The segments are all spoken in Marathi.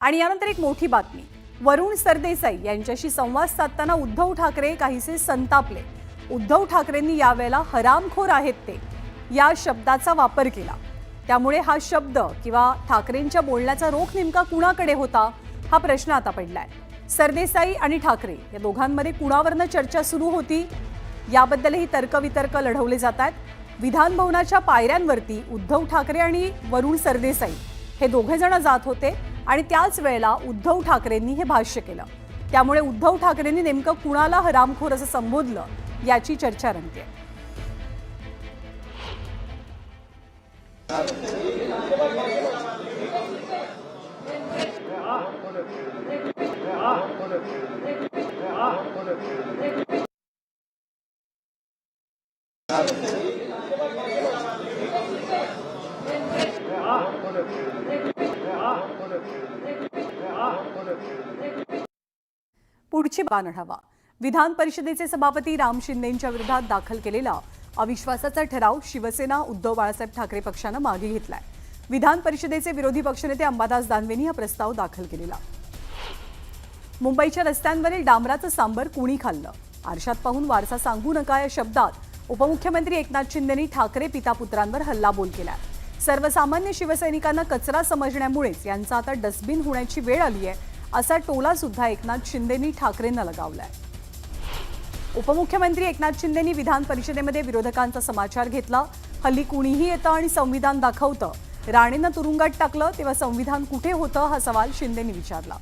आणि यानंतर एक मोठी बातमी, वरुण सरदेसाई यांच्याशी संवाद साधताना उद्धव ठाकरे काहीसे संतापले। उद्धव ठाकरेंनी यावेळेला हरामखोर आहेत ते या शब्दाचा वापर केला। त्यामुळे हा शब्द किंवा ठाकरेंच्या बोलण्याचा रोख नेमका कुणाकडे होता हा प्रश्न आता पडलाय। सरदेसाई आणि ठाकरे या दोघांमध्ये कुणावरनं चर्चा सुरू होती याबद्दलही तर्कवितर्क लढवले जात आहेत। विधान भवनाच्या पायऱ्यांवरती उद्धव ठाकरे आणि वरुण सरदेसाई हे दोघे जण जात होते आणि त्याच वेळेला उद्धव ठाकरेंनी हे भाष्य केलं। त्यामुळे उद्धव ठाकरेंनी नेमकं कुणाला हरामखोर असं संबोधलं याची चर्चा रंगते। पुढची बातमी, विधान परिषदेचे सभापती राम शिंदेंच्या विरोधात दाखल केलेला अविश्वासाचा ठराव शिवसेना उद्धव बाळासाहेब ठाकरे पक्षाने मागे घेतलाय। विधान परिषदेचे विरोधी पक्षनेते अंबादास दानवेंनी हा प्रस्ताव दाखल केलेला। मुंबईच्या रस्त्यांवरील डांबराचं सांबर कुणी खाल्लं, आरशात पाहून वारसा सांगू नका या शब्दात उपमुख्यमंत्री एकनाथ शिंदेंनी ठाकरे पिता पुत्रांवर हल्लाबोल केलाय। सर्वसामान्य शिवसैनिकांना कचरा समजण्यामुळेच यांचा आता डस्टबिन होण्याची वेळ आली आहे असा टोला सुद्धा एकनाथ शिंदेंनी ठाकरेंना लगावलाय। उपमुख्यमंत्री एकनाथ शिंदेंनी विधान परिषदेमध्ये विरोधकांचा समाचार घेतला। हल्ली कुणीही येतं आणि संविधान दाखवतं, राणेंना तुरुंगात टाकलं तेव्हा संविधान कुठे होतं हा सवाल शिंदेंनी विचारला।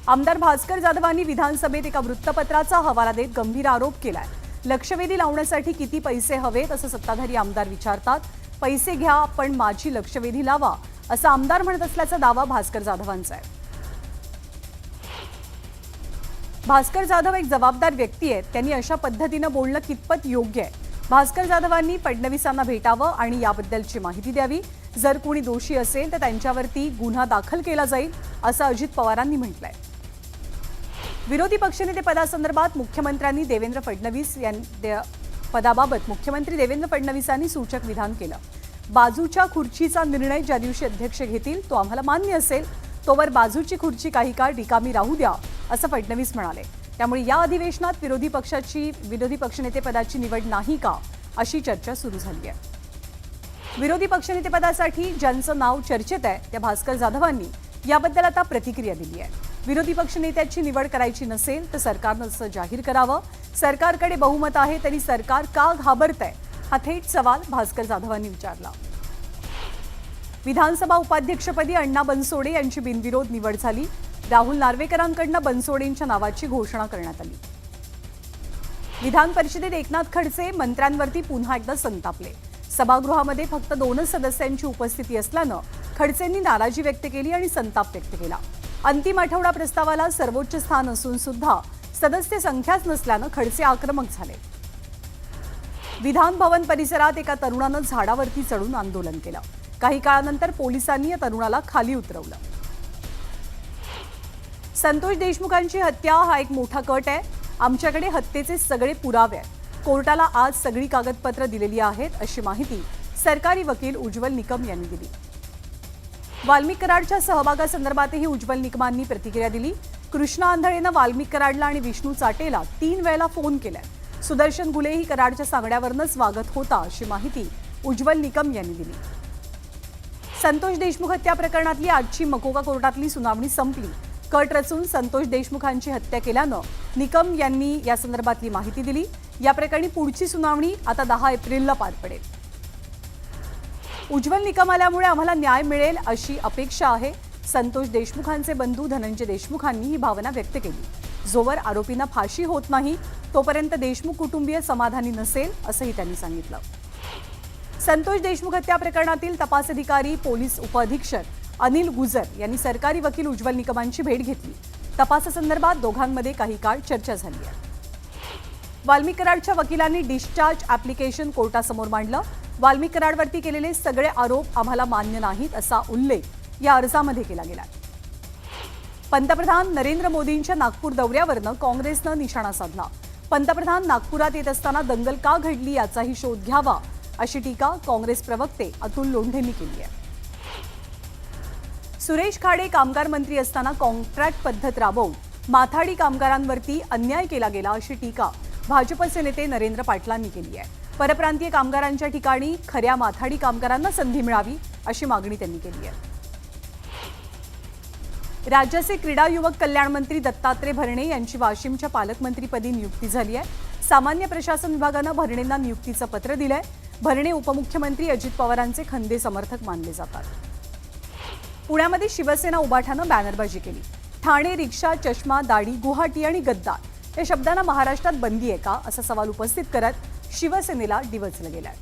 आमदार भास्कर जाधवांनी विधानसभेत एका वृत्तपत्राचा हवाला देत गंभीर आरोप केलाय। लक्षवेधी लावण्यासाठी किती पैसे हवेत असं सत्ताधारी आमदार विचारतात, पैसे घ्या पण माझी लक्षवेधी लावा असं आमदार म्हणत असल्याचा दावा भास्कर जाधवांचा आहे। भास्कर जाधव एक जबाबदार व्यक्ती आहेत, त्यांनी अशा पद्धतीनं बोलणं कितपत योग्य आहे। भास्कर जाधवांनी फडणवीसांना भेटावं आणि याबद्दलची माहिती द्यावी, जर कोणी दोषी असेल तर त्यांच्यावरती गुन्हा दाखल केला जाईल असं अजित पवारांनी म्हटलंय। विरोधी पक्षनेते पदासंदर्भात मुख्यमंत्री देवेंद्र फडणवीसांनी सूचक विधान केलं। बाजूच्या खुर्चीचा निर्णय ज्या दिवशी अध्यक्ष घेतील तो आम्हाला मान्य असेल, तोवर बाजूची खुर्ची काही काळ रिकामी राहू द्या असं फडणवीस म्हणाले। त्यामुळे या अधिवेशनात विरोधी पक्षनेतेपदाची निवड नाही का अशी चर्चा सुरू झाली आहे। विरोधी पक्षनेतेपदासाठी ज्यांचं नाव चर्चेत आहे त्या भास्कर जाधवांनी याबद्दल आता प्रतिक्रिया दिली आहे। विरोधी पक्षनेत्याची निवड करायची नसेल तर सरकारनं असं जाहीर करावं, सरकारकडे बहुमत आहे तरी सरकार का घाबरतंय हा थेट सवाल भास्कर जाधवांनी विचारला। विधानसभा उपाध्यक्षपदी अण्णा बनसोडे यांची बिनविरोध निवड झाली। राहुल नार्वेकरांकडून बनसोडेंच्या नावाची घोषणा करण्यात आली। विधान परिषदेत एकनाथ खडसे मंत्र्यांवरती पुन्हा एकदा संतापले। सभागृहामध्ये फक्त 2च सदस्यांची उपस्थिती असल्यानं खडसेंनी नाराजी व्यक्त केली आणि संताप व्यक्त केला। अंतिम आठवडा प्रस्तावाला सर्वोच्च स्थान असून सुद्धा सदस्य संख्याच नसल्यानं खडसे आक्रमक झाले। विधान भवन परिसरात एका तरुणानं झाडावरती चढून आंदोलन केलं। काही काळानंतर पोलिसांनी या तरुणाला खाली उतरवलं। संतोष देशमुखांची हत्या हा एक मोठा कट आहे। आमच्याकडे हत्येचे सगळे पुरावे आहेत, कोर्टाला आज सगळी कागदपत्र दिलेली आहेत अशी माहिती सरकारी वकील उज्ज्वल निकम यांनी दिली। वाल्मिक कराडच्या सहभागासंदर्भातही उज्ज्वल निकमांनी प्रतिक्रिया दिली। कृष्णा आंधळेनं वाल्मिक कराडला आणि विष्णू चाटेला 3 वेळेला फोन केलाय। सुदर्शन गुलेही कराडच्या सांगड्यावरनंच वागत होता अशी माहिती उज्ज्वल निकम यांनी दिली। संतोष देशमुख हत्या प्रकरणातली आजची मकोका कोर्टातली सुनावणी संपली। कट रचून संतोष देशमुखांची हत्या केल्यानं निकम यांनी या संदर्भातली माहिती दिली। या प्रकरणी पुढची सुनावणी आता 10 एप्रिलला पार पडेल। उज्ज्वल निकम आल्यामुळे आम्हाला न्याय मिळेल अशी अपेक्षा आहे। संतोष देशमुखांचे बंधू धनंजय देशमुखांनी ही भावना व्यक्त केली। जोवर आरोपींना फाशी होत नाही तोपर्यंत देशमुख कुटुंबीय समाधानी नसेल असंही त्यांनी सांगितलं। संतोष देशमुख हत्या प्रकरणातील तपास अधिकारी पोलीस उपअधीक्षक अनिल गुजर यांनी सरकारी वकील उज्ज्वल निकमांची भेट घेतली। तपासासंदर्भात दोघांमध्ये काही काळ चर्चा झाली आहे। वाल्मिक कराडच्या वकिलांनी डिस्चार्ज ॲप्लिकेशन कोर्टासमोर मांडलं। वाल्मिक कराडवरती केलेले सगळे आरोप आम्हाला मान्य नाहीत असा उल्लेख या अर्जामध्ये केला गेला। पंतप्रधान नरेंद्र मोदींच्या नागपूर दौऱ्यावरनं काँग्रेसनं निशाणा साधला। पंतप्रधान नागपुरात येत असताना दंगल का घडली याचाही शोध घ्यावा अशी टीका काँग्रेस प्रवक्ते अतुल लोंढेंनी केली आहे। सुरेश खाडे कामगार मंत्री असताना कॉन्ट्रॅक्ट पद्धत राबवून माथाडी कामगारांवरती अन्याय केला गेला अशी टीका भाजपचे नेते नरेंद्र पाटलांनी केली आहे. परप्रांतीय कामगारांच्या ठिकाणी खऱ्या माथाडी कामगारांना संधी मिळावी अशी मागणी त्यांनी केली आहे. राज्याचे क्रीडा युवक कल्याण मंत्री दत्तात्रय भरणे यांची वाशिमच्या पालकमंत्रीपदी नियुक्ती झाली आहे. सामान्य प्रशासन विभागानं भरणेंना नियुक्तीचं पत्र दिलंय. भरणे उपमुख्यमंत्री अजित पवारांचे खंदे समर्थक मानले जातात. पुण्यामध्ये शिवसेना उभाठानं बॅनरबाजी केली. ठाणे, रिक्षा, चष्मा, दाढी, गुवाहाटी आणि गद्दार या शब्दांना महाराष्ट्रात बंदी आहे का असा सवाल उपस्थित करत शिवसेनेला डिवचलं गेलंय.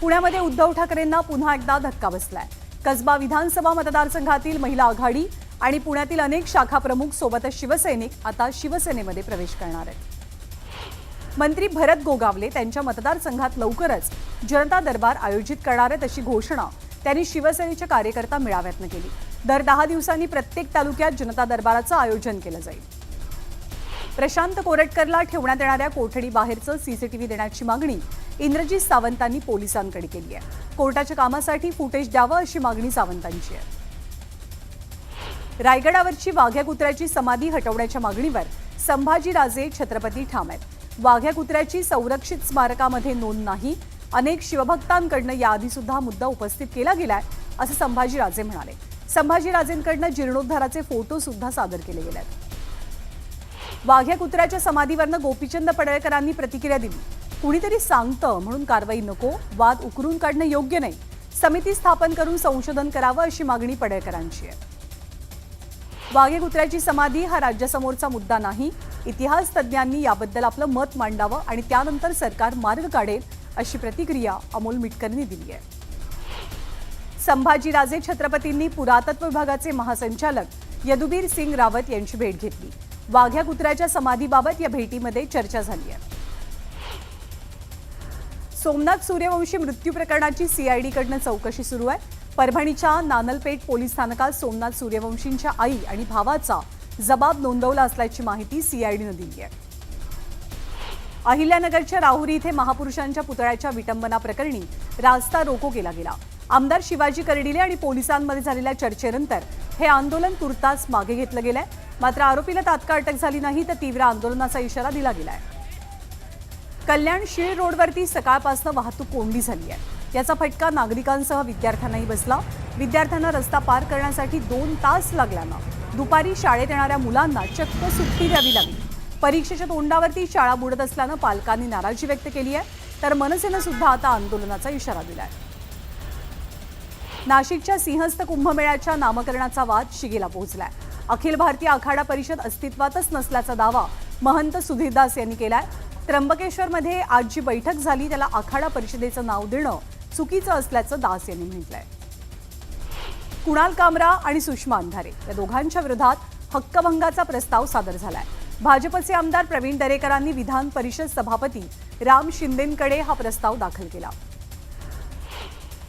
पुण्यामध्ये उद्धव ठाकरेंना पुन्हा एकदा धक्का बसलाय. कसबा विधानसभा मतदारसंघातील महिला आघाडी आणि पुण्यातील अनेक शाखा प्रमुख सोबतच शिवसैनिक आता शिवसेनेमध्ये प्रवेश करणार आहेत. मंत्री भरत गोगावले त्यांच्या मतदारसंघात लवकरच जनता दरबार आयोजित करणार आहेत अशी घोषणा त्यांनी शिवसेनेच्या कार्यकर्ता मेळाव्यातनं केली. दर 10 दिवसांनी प्रत्येक तालुक्यात जनता दरबाराचं आयोजन केलं जाईल. प्रशांत कोरटकरला ठेवण्यात येणाऱ्या कोठडीबाहेरचं सीसीटीव्ही देण्याची मागणी इंद्रजित सावंतांनी पोलिसांकडे केली आहे. कोर्टाच्या कामासाठी फुटेज द्यावं अशी मागणी सावंतांची आहे. रायगडावरची वाघ्या कुत्र्याची समाधी हटवण्याच्या मागणीवर संभाजीराजे छत्रपती ठाम आहेत. वाघ्या कुत्र्याची संरक्षित स्मारकामध्ये नोंद नाही. अनेक शिवभक्तांकडनं याआधी सुद्धा मुद्दा उपस्थित केला गेलाय असं संभाजीराजे म्हणाले. संभाजीराजेंकडनं जीर्णोद्धाराचे फोटो सुद्धा सादर केले गेले आहेत. वाघ्या कुत्र्याच्या समाधीवरनं गोपीचंद पडळकरांनी प्रतिक्रिया दिली. कुणीतरी सांगतं म्हणून कारवाई नको, वाद उकरून काढणं योग्य नाही. समिती स्थापन करून संशोधन करावं अशी मागणी पडळकरांची आहे. वाघ्या कुत्र्याची समाधी हा राज्यासमोरचा मुद्दा नाही. इतिहास तज्ज्ञांनी याबद्दल आपलं मत मांडावं आणि त्यानंतर सरकार मार्ग काढेल अशी प्रतिक्रिया अमोल मिटकरनी दिली आहे. संभाजीराजे छत्रपतींनी पुरातत्व विभागाचे महासंचालक यदुबीर सिंग रावत यांची भेट घेतली. वाघ्या कुत्र्याच्या समाधीबाबत या भेटीमध्ये चर्चा झाली आहे. सोमनाथ सूर्यवंशी मृत्यू प्रकरणाची सीआयडीकडनं चौकशी सुरू आहे. परभणीच्या नानलपेठ पोलीस स्थानकात सोमनाथ सूर्यवंशींच्या आई आणि भावाचा जबाब नोंदवला असल्याची माहिती सीआयडीनं दिली आहे. अहिल्यानगरच्या राहुरी इथे महापुरुषांच्या पुतळ्याच्या विटंबना प्रकरणी रास्ता रोको केला गेला. आमदार शिवाजी कर्डिले आणि पोलिसांमध्ये झालेल्या चर्चेनंतर हे आंदोलन तुर्तास मागे घेतलं गेलंय. मात्र आरोपीला तात्काळ अटक झाली नाही तर तीव्र आंदोलनाचा इशारा दिला गेलाय. कल्याण शीळ रोडवरती सकाळपासून वाहतूक कोंडी झाली आहे. याचा फटका नागरिकांसह विद्यार्थ्यांनाही बसला. विद्यार्थ्यांना रस्ता पार करण्यासाठी 2 तास लागल्यानं दुपारी शाळेत येणाऱ्या मुलांना चक्क सुट्टी द्यावी लागली. परीक्षेच्या तोंडावरती शाळा बुडत असल्यानं पालकांनी नाराजी व्यक्त केली आहे. तर मनसेनं सुद्धा आता आंदोलनाचा इशारा दिलाय. नाशिकच्या सिंहस्थ कुंभमेळ्याच्या नामकरणाचा वाद शिगेला पोहोचलाय. अखिल भारतीय आखाडा परिषद अस्तित्वातच नसल्याचा दावा महंत सुधीरदास यांनी केलाय. त्र्यंबकेश्वरमध्ये आज जी बैठक झाली त्याला आखाडा परिषदेचं नाव देणं चुकीचं असल्याचं दास यांनी म्हटलंय. कुणाल कामरा आणि सुषमा अंधारे या दोघांच्या विरोधात हक्कभंगाचा प्रस्ताव सादर झालाय. भाजपचे आमदार प्रवीण दरेकरांनी विधान परिषद सभापती राम शिंदेंकडे हा प्रस्ताव दाखल केला.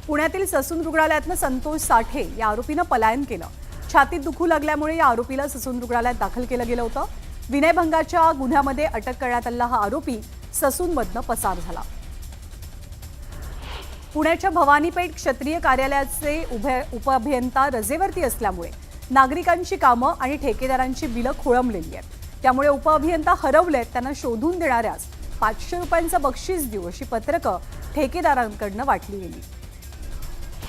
पुण्यातील ससून रुग्णालयातनं संतोष साठे या आरोपीनं पलायन केलं. छातीत दुखू लागल्यामुळे या आरोपीला ससून रुग्णालयात दाखल केलं गेलं होतं. विनयभंगाच्या गुन्ह्यामध्ये अटक करण्यात आलेला हा आरोपी ससूनमधनं पसार झाला. पुण्याच्या भवानीपेठ क्षत्रिय कार्यालयाचे उपअभियंता रजेवरती असल्यामुळे नागरिकांची कामं आणि ठेकेदारांची बिलं खोळंबलेली आहेत. त्यामुळे उपअभियंता हरवलेत त्यांना शोधून देणाऱ्यास 500 रुपयांचं बक्षीस देऊ अशी पत्रकं ठेकेदारांकडनं वाटली गेली.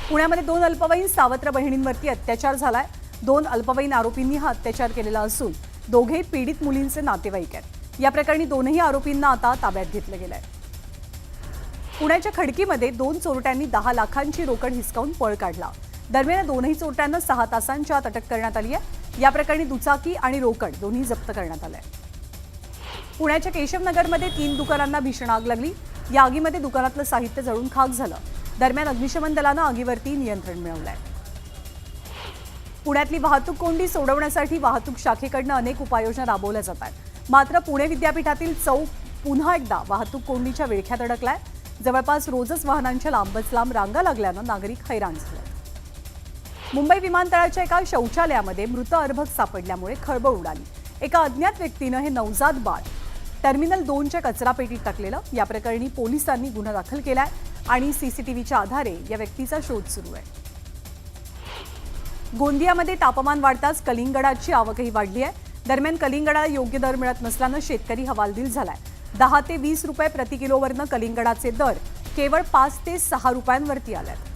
पुण्यामध्ये 2 अल्पवयीन सावत्र बहिणींवरती अत्याचार झालाय. 2 अल्पवयीन आरोपींनी हा अत्याचार केलेला असून दोघे पीडित मुलींचे नातेवाईक आहेत. या प्रकरणी दोनही आरोपींना आता ताब्यात घेतलं गेलंय. पुण्याच्या खडकीमध्ये 2 चोरट्यांनी 10 लाखांची रोकड हिसकावून पळ काढला. दरम्यान दोनही चोरट्यांना 6 तासांच्या आत अटक करण्यात आली आहे. या प्रकरणी दुचाकी आणि रोकड दोन्ही जप्त करण्यात आलंय. पुण्याच्या केशवनगरमध्ये 3 दुकानांना भीषण आग लागली. या आगीमध्ये दुकानातलं साहित्य जळून खाक झालं. दरम्यान अग्निशमन दलानं आगीवरती नियंत्रण मिळवलंय. पुण्यातली वाहतूक कोंडी सोडवण्यासाठी वाहतूक शाखेकडनं अनेक उपाययोजना राबवल्या जात आहेत. मात्र पुणे विद्यापीठातील चौक पुन्हा एकदा वाहतूक कोंडीच्या विळख्यात अडकलाय. जवळपास रोजच वाहनांच्या लांबच लांब रांगा लागल्यानं नागरिक हैराण झाले. मुंबई विमानतळाच्या एका शौचालयामध्ये मृत अर्भक सापडल्यामुळे खळबळ उडाली. एका अज्ञात व्यक्तीनं हे नवजात बाळ टर्मिनल 2च्या कचरापेटीत टाकलेलं. या प्रकरणी पोलिसांनी गुन्हा दाखल केलाय आणि सीसीटीव्हीच्या आधारे या व्यक्तीचा शोध सुरू आहे. गोंदियामध्ये तापमान वाढताच कलिंगडाची आवकही वाढली आहे। दरम्यान कलिंगडाला योग्य दर मिळत नसल्यानं शेतकरी हवालदिल झालाय। 10 ते 20 रुपये प्रति किलोवरनं कलिंगडाचे दर केवळ 5 ते 6 रुपयांवरती आलेत।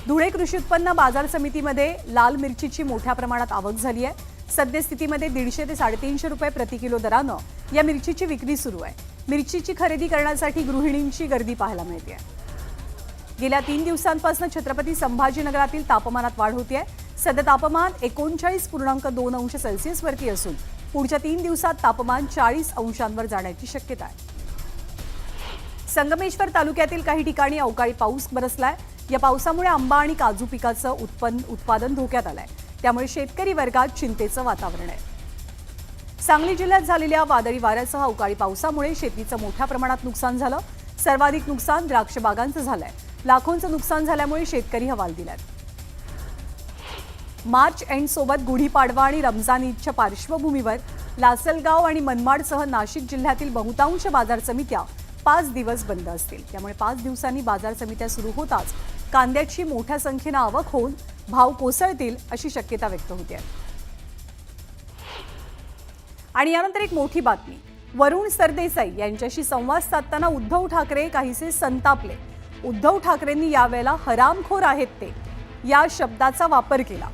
धुळे कृषी उत्पन्न बाजार समितीमध्ये लाल मिरचीची मोठ्या प्रमाणात आवक झाली आहे। सद्यस्थितीमध्ये 150 ते 350 रुपये प्रति किलो दरानं या मिरचीची विक्री सुरू आहे। मिरचीची खरेदी करण्यासाठी गृहिणींची गर्दी पाहायला मिळते। गेल्या 3 दिवसांपासून छत्रपती संभाजीनगरातील तापमानात वाढ होते आहे। सध्या तापमान 39.2 अंश सेल्सिअस वरती असून पुढच्या 3 दिवसात तापमान 40 अंशांवर जाण्याची शक्यता आहे। संगमेश्वर तालुक्यातील काही ठिकाणी अवकाळी पाऊस बरसलाय। या पावसामुळे आंबा आणि काजू पिकाचं उत्पादन धोक्यात आलंय। त्यामुळे शेतकरी वर्गात चिंतेचं वातावरण आहे। सांगली जिल्ह्यात झालेल्या वादळी वाऱ्यासह अवकाळी पावसामुळे शेतीचं मोठ्या प्रमाणात नुकसान झालं। सर्वाधिक नुकसान द्राक्ष बागांचं झालंय। लाखोंचं नुकसान झाल्यामुळे शेतकरी हवालदिल. मार्च एंड सोबत गुढीपाडवा आणि रमजान ईदच्या पार्श्वभूमीवर लासलगाव आणि मनमाडसह नाशिक जिल्ह्यातील बहुतांश बाजार समित्या 5 दिवस बंद असतील। त्यामुळे 5 दिवसांनी बाजार समित्या सुरू होताच कांद्याची मोठ्या संख्येने आवक होऊन भाव कोसळतील अशी शक्यता व्यक्त होते आहे। आणि यानंतर एक मोठी बातमी, वरुण सरदेसाई यांच्याशी संवाद साधताना उद्धव ठाकरे काहीसे संतापले। उद्धव ठाकरेंनी यावेळेला हरामखोर आहेत ते या शब्दाचा वापर केला।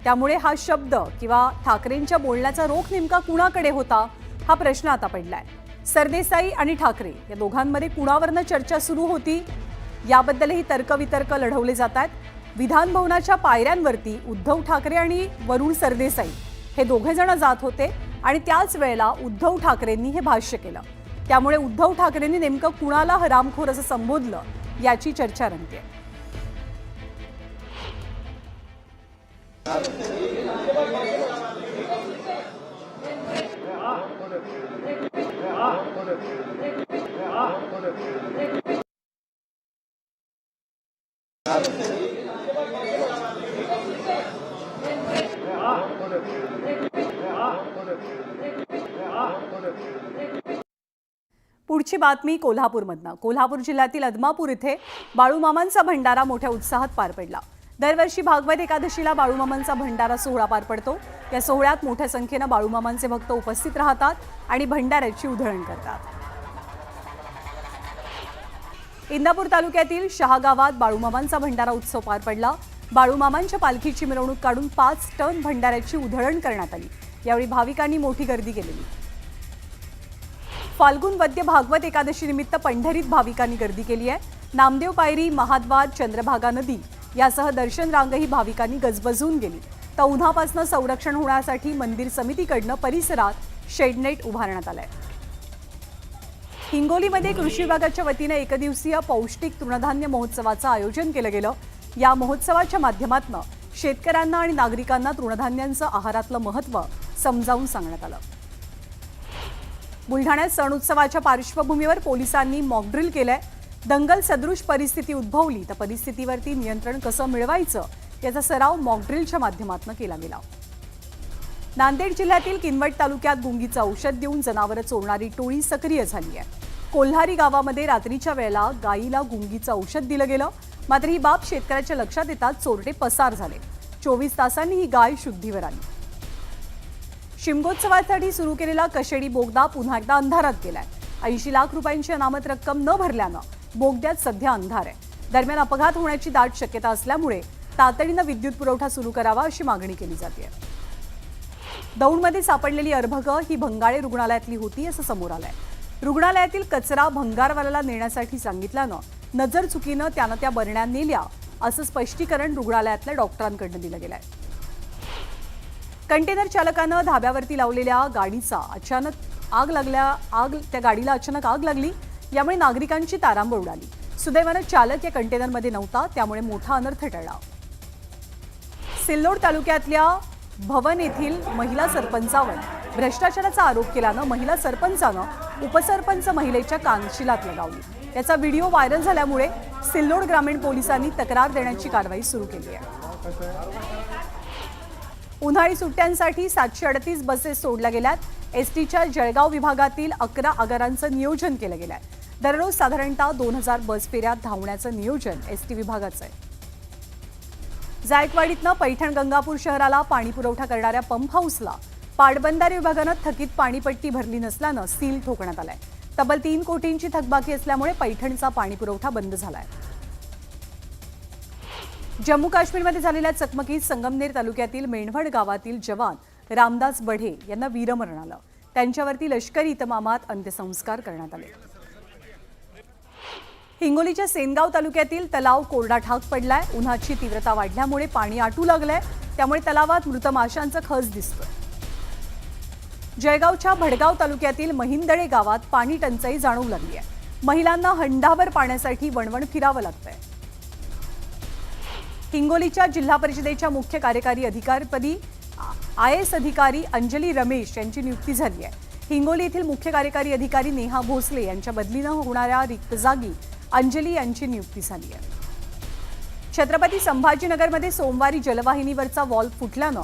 त्यामुळे हा शब्द किंवा ठाकरेंच्या बोलण्याचा रोख नेमका कुणाकडे होता हा प्रश्न आता पडलाय। सरदेसाई आणि ठाकरे या दोघांमध्ये कुणावरनं चर्चा सुरू होती याबद्दलही तर्कवितर्क लढवले जात आहेत। विधान भवनाच्या पायऱ्यांवरती उद्धव ठाकरे आणि वरुण सरदेसाई हे दोघे जण जात होते आणि त्याच वेळेला उद्धव ठाकरेंनी हे भाष्य केलं। त्यामुळे उद्धव ठाकरेंनी नेमकं कुणाला हरामखोर असं संबोधलं याची चर्चा रंगते। पुढची बातमी कोल्हापूरमधनं। कोल्हापूर जिल्ह्यातील अदमापूर इथे बाळूमामांचा भंडारा मोठ्या उत्साहात पार पडला। दरवर्षी भागवत एकादशीला बाळूमामांचा भंडारा सोहळा पार पडतो। या सोहळ्यात मोठ्या संख्येने बाळूमामांचे भक्त उपस्थित राहतात आणि भंडाऱ्याची उधळण करतात। इंदापूर तालुक्यातील शहागावात बाळूमामांचा भंडारा उत्सव पार पडला। बाळूमामांच्या पालखीची मिरवणूक काढून 5 टन भंडाऱ्याची उधळण करण्यात आली। यावेळी भाविकांनी मोठी गर्दी केलेली। फाल्गुन वद्य भागवत एकादशी निमित्त पंढरीत भाविकांनी गर्दी केली आहे। नामदेव पायरी, महाद्वार, चंद्रभागा नदी यासह दर्शन रांगही भाविकांनी गजबजून गेली। तर उन्हापासून संरक्षण होण्यासाठी मंदिर समितीकडून परिसरात शेडनेट उभारण्यात आलाय। हिंगोलीमध्ये कृषी विभागाच्या वतीने एकदिवसीय पौष्टिक तृणधान्य महोत्सवाचं आयोजन केलं गेलं। या महोत्सवाच्या माध्यमातून शेतकऱ्यांना आणि नागरिकांना तृणधान्यांचं आहारातलं महत्त्व समजावून सांगण्यात आलं। बुलढाण्यात सण उत्सवाच्या पार्श्वभूमीवर पोलिसांनी मॉकड्रिल केलंय। दंगल सदृश परिस्थिती उद्भवली तर परिस्थितीवरती नियंत्रण कसं मिळवायचं याचा सराव मॉकड्रिलच्या माध्यमातून केला गेला। नांदेड जिल्ह्यातील किनवट तालुक्यात गुंगीचं औषध देऊन जनावरं चोरणारी टोळी सक्रिय झाली आहे। कोल्हारी गावामध्ये रात्रीच्या वेळेला गायीला गुंगीचं औषध दिलं गेलं, मात्र ही बाब शेतकऱ्याच्या लक्षात येताच चोरटे पसार झाले। 24 तासांनी ही गाय शुद्धीवर आली। शिमगोत्सवासाठी सुरू केलेला कशेडी बोगदा पुन्हा एकदा अंधारात गेलाय। 80 लाख रुपयांची अनामत रक्कम न भरल्यानं बोगद्यात सध्या अंधार आहे। दरम्यान अपघात होण्याची दाट शक्यता असल्यामुळे तातडीनं विद्युत पुरवठा सुरू करावा अशी मागणी केली जाते। दौंडमध्ये सापडलेली अर्भगं ही भंगाळे रुग्णालयातली होती असं समोर आलंय। रुग्णालयातील कचरा भंगारवाल्याला नेण्यासाठी सांगितल्यानं नजर चुकीनं त्यानं त्या बरण्या नेल्या असं स्पष्टीकरण रुग्णालयातल्या डॉक्टरांकडून दिलं गेलंय। कंटेनर चालकानं धाब्यावरती लावलेल्या गाडीचा अचानक त्या गाडीला अचानक आग लागली। यामुळे नागरिकांची तारांबळ उडाली। सुदैवानं चालक या कंटेनरमध्ये नव्हता, त्यामुळे मोठा अनर्थ टळला। सिल्लोड तालुक्यातल्या भवन येथील महिला सरपंचावर भ्रष्टाचाराचा आरोप केल्यानं महिला सरपंचानं उपसरपंच महिलेच्या कानशिलात लगावली। याचा व्हिडिओ व्हायरल झाल्यामुळे सिल्लोड ग्रामीण पोलिसांनी तक्रार देण्याची कारवाई सुरू केली आहे। उन्हाळी सुट्ट्यांसाठी 738 बसेस सोडल्या गेल्यात। एसटीच्या जळगाव विभागातील 11 आगारांचं नियोजन केलं गेलंय। दररोज साधारणतः 2000 बस फेऱ्या धावण्याचं नियोजन एसटी विभागाचं आहे। जायकवाडीतनं पैठण गंगापूर शहराला पाणी पुरवठा करणाऱ्या पंप हाऊसला पाटबंधारे विभागानं थकीत पाणीपट्टी भरली नसल्यानं सील ठोकण्यात आलाय। तब्बल 3 कोटींची थकबाकी असल्यामुळे पैठणचा पाणी पुरवठा बंद झालाय। जम्मू काश्मीरमध्ये झालेल्या चकमकीत संगमनेर तालुक्यातील मेंढवण गावातील जवान रामदास बढे यांना वीरमरण आलं। त्यांच्यावरती लष्करी इतमामात अंत्यसंस्कार करण्यात आले। हिंगोलीच्या सेनगाव तालुक्यातील तलाव कोरडा ठाक पडलाय। उन्हाची तीव्रता वाढल्यामुळे पाणी आटू लागलंय, त्यामुळे तलावात मृत माशांचा खच दिसतोय। जळगावच्या भडगाव तालुक्यातील महिंदळे गावात पाणी टंचाई जाणवू लागली आहे। महिलांना हंडाभर पाण्यासाठी वणवण फिरावं लागतंय। हिंगोलीच्या जिल्हा परिषदेच्या मुख्य कार्यकारी अधिकारीपदी IAS अधिकारी अंजली रमेश यांची नियुक्ती झाली आहे। हिंगोली येथील मुख्य कार्यकारी अधिकारी नेहा भोसले यांच्या बदलीनं होणाऱ्या रिक्त जागी अंजली यांची नियुक्ती झाली आहे। छत्रपती संभाजीनगरमध्ये सोमवारी जलवाहिनीवरचा व्हॉल्व फुटल्यानं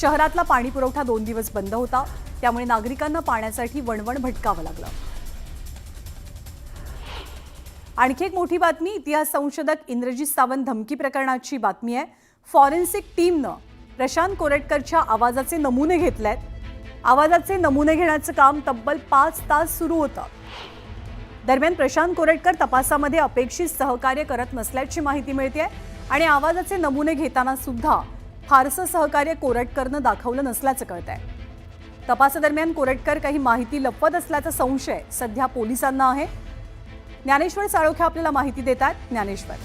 शहरातला पाणी पुरवठा 2 दिवस बंद होता, त्यामुळे नागरिकांना पाण्यासाठी वणवण भटकावं लागलं। आणखी एक मोठी बातमी इतिहास संशोधक इंद्रजित सावंत धमकी प्रकरणाची बातमी आहे। फॉरेन्सिक टीमनं प्रशांत कोरटकरच्या आवाजाचे नमुने घेतलेत। आवाजाचे नमुने घेण्याचं काम तब्बल 5 तास सुरू होतं। दरम्यान प्रशांत कोरटकर तपासामध्ये अपेक्षित सहकार्य करत नसल्याची माहिती मिळते आणि आवाजाचे नमुने घेताना सुद्धा फारसं सहकार्य कोरटकरनं दाखवलं नसल्याचं कळतंय। तपासादरम्यान कोरटकर काही माहिती लपवत असल्याचा संशय सध्या पोलिसांना आहे। ज्ञानेश्वर साळोखे आपल्याला माहिती देतात। ज्ञानेश्वर,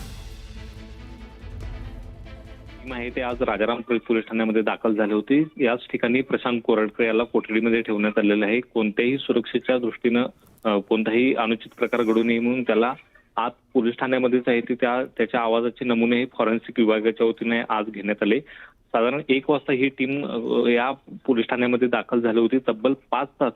माहिती आज राजारामपुरी पोलीस ठाण्यामध्ये दाखल झाली होती। याच ठिकाणी प्रशांत कोरटकर याला कोठडीमध्ये ठेवण्यात आलेलं आहे। कोणत्याही सुरक्षेच्या दृष्टीनं कोणताही अनुचित प्रकार घडू नये म्हणून त्याला आज पोलीस ठाण्यामध्येच आहे ते त्याच्या आवाजाचे नमुने फॉरेन्सिक विभागाच्या वतीने आज घेण्यात आले। साधारण 1 वाजता ही टीम या पोलीस ठाण्यामध्ये दाखल झाली होती। तब्बल 5 तास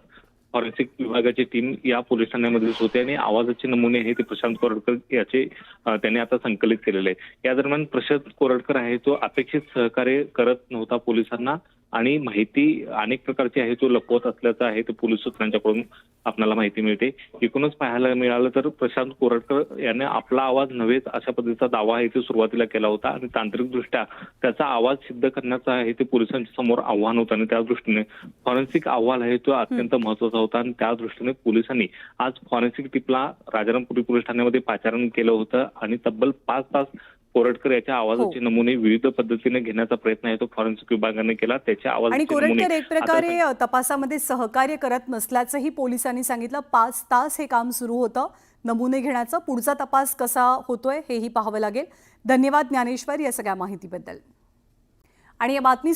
फॉरेन्सिक विभागाची टीम या पोलीस ठाण्यामध्येच होते आणि आवाजाचे नमुने हे ते प्रशांत कोरटकर याचे त्यांनी आता संकलित केलेले आहे। या दरम्यान प्रशांत कोरटकर आहे तो अपेक्षित सहकार्य करत नव्हता पोलिसांना आणि माहिती अनेक प्रकारची आहे तो लपवत असल्याचं आहे ते पोलीस सूत्रांच्याकडून आपल्याला माहिती मिळते। एकूणच पाहायला मिळालं तर प्रशांत कोरटकर याने आपला आवाज नव्हेच अशा पद्धतीचा दावा आहे तो सुरुवातीला केला होता आणि तांत्रिकदृष्ट्या त्याचा आवाज सिद्ध करण्याचा आहे ते पोलिसांच्या समोर आव्हान होतं आणि त्या दृष्टीने फॉरेन्सिक अहवाल आहे तो अत्यंत महत्वाचा होता आणि त्या दृष्टीने पोलिसांनी आज फॉरेन्सिक टीमला राजारामपुरी पोलीस ठाण्यामध्ये पाचारण केलं होतं आणि तब्बल 5 तास कोरटकर याच्या आवाजाचे नमुने विविध पद्धतीने घेण्याचा प्रयत्न आहे तो फॉरेन्सिक विभागाने केला। त्याच्या आणि कोरटकर एक प्रकारे तपासामध्ये सहकार्य करत नसल्याचंही पोलिसांनी सांगितलं। 5 तास हे काम सुरू होतं नमुने घेण्याचं। पुढचा तपास कसा होतोय हेही पाहावं लागेल। धन्यवाद ज्ञानेश्वर या सगळ्या माहितीबद्दल। आणि या बातमी